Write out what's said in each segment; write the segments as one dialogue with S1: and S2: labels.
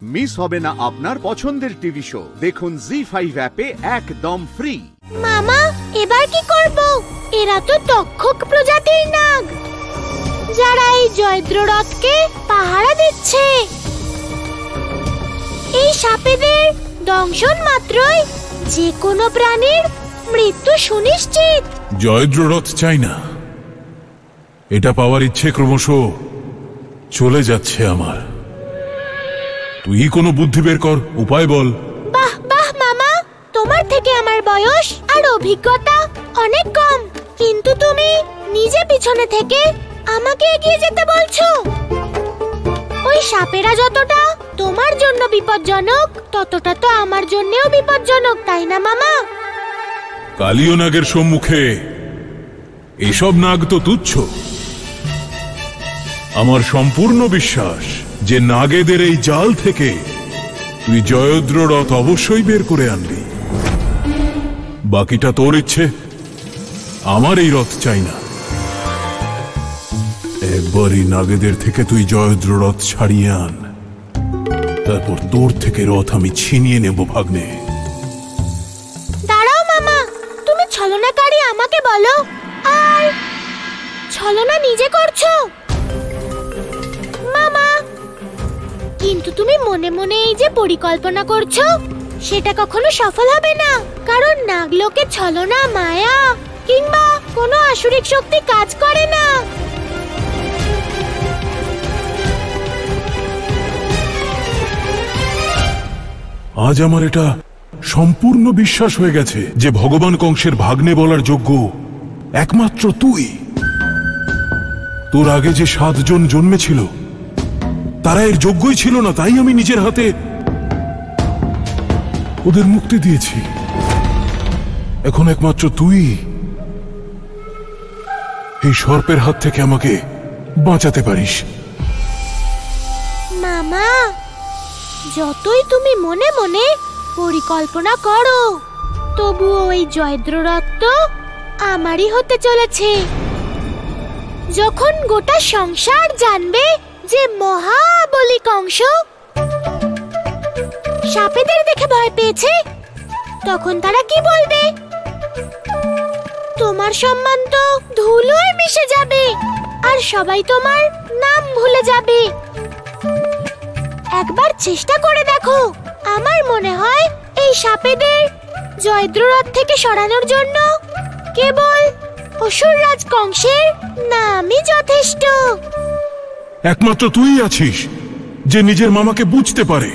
S1: Miss হবে না আপনার পছন্দের টিভি শো। দেখুন জি5 অ্যাপে একদম ফ্রি।
S2: মামা, এবার কি করব? এরা তো তক্ষক প্রজাতির নাগ, যারা এই জয়দ্ররথকে পাহারা দিচ্ছে। এই সাপেদের দংশন মাত্রই যে কোনো প্রাণীর মৃত্যু সুনিশ্চিত।
S3: জয়দ্ররথ চাই না, এটা পাওয়ার ইচ্ছে ক্রমশ চলে যাচ্ছে আমার। তুই কোনো বুদ্ধি বের কর, উপায় বল।
S2: বাহ বাহ মামা, তোমার থেকে আমার বয়স আর অভিজ্ঞতা অনেক কম, কিন্তু তুমি নিজে পিছনে থেকে আমাকে এগিয়ে যেতে বলছো। ওই সাপেরা যতটা তোমার জন্য বিপজ্জনক, ততটা তো আমার জন্যও বিপজ্জনক, তাই না মামা?
S3: কালীয় নাগের সম্মুখে এসব নাগ তো তুচ্ছ। আমার সম্পূর্ণ বিশ্বাস যে নাগেদের এই জাল থেকে তুই জয়দ্ররথ অবশ্যই বের করে আনবি। বাকিটা তোর ইচ্ছে, আমার এই রথ চাই না। একবারই নাগেদের থেকে তুই জয়দ্ররথ ছাড়িয়ে আন, তারপর তোর থেকে রথ আমি ছিনিয়ে নেব ভাগ্নে।
S2: দাঁড়াও মামা, তুমি ছলনাকারী আমাকে বলো, আর ছলনা নিজে করছো। মামা, কিন্তু তুমি মনে মনে এই যে পরিকল্পনা করছো, সেটা কখনো সফল হবে না, কারণ নাগলোকে ছলনা, মায়া কিংবা কোনো আসুরিক শক্তি কাজ করে না।
S3: আজ আমার এটা সম্পূর্ণ বিশ্বাস হয়ে গেছে যে ভগবান কংসের ভাগ্নে বলার যোগ্য একমাত্র তুই। তোর আগে যে 7 জন জন্মেছিল তারা এর যোগ্যই ছিল না, তাই আমি নিজের হাতে ওদের মুক্তি দিয়েছি। এখন একমাত্র তুই এই সর্পের হাত থেকে আমাকে বাঁচাতে পারিস।
S2: মামা, যতই তুমি মনে মনে পরিকল্পনা করো, তবুও ওই জয়দ্ররথ তো আমারই হতে চলেছে। যখন গোটা সংসার জানবে যে মহাবলী কংস সাপেদের দেখে ভয় পেয়েছে, তখন তারা কি বলবে? তোমার সম্মান তো ধুলোয় মিশে যাবে, আর সবাই তোমার নাম ভুলে যাবে। একবার চেষ্টা করে দেখো, আমার মনে হয় এই সাপেদের জয়দ্ররথ থেকে সরানোর জন্য কেবল অসুররাজ কংসের নামই যথেষ্ট।
S3: একমাত্র তুই আছিস যে নিজের মামাকে বুঝতে পারে।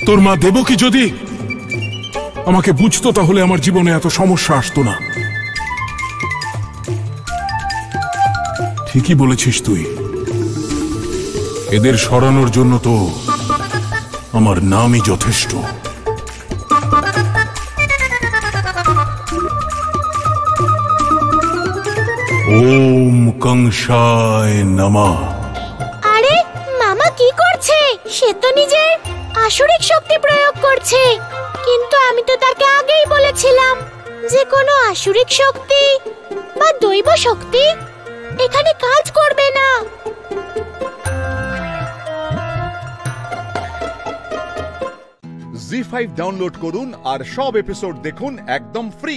S3: তোর মা দেবকী যদি আমাকে বুঝতো, তাহলে আমার জীবনে এত সমস্যা আসতো না। ঠিকই বলেছিস তুই, এদের সরানোর জন্য তো আমার নামই যথেষ্ট। ওম কংসায় নমঃ।
S2: আরে মামা কি করছে? সে তো নিজের আসুরিক শক্তি প্রয়োগ করছে, কিন্তু আমি তো তাকে আগেই বলেছিলাম যে কোনো আসুরিক শক্তি বা দৈব শক্তি এখানে কাজ করবে না।
S1: জি5 ডাউনলোড করুন আর সব এপিসোড দেখুন একদম ফ্রি।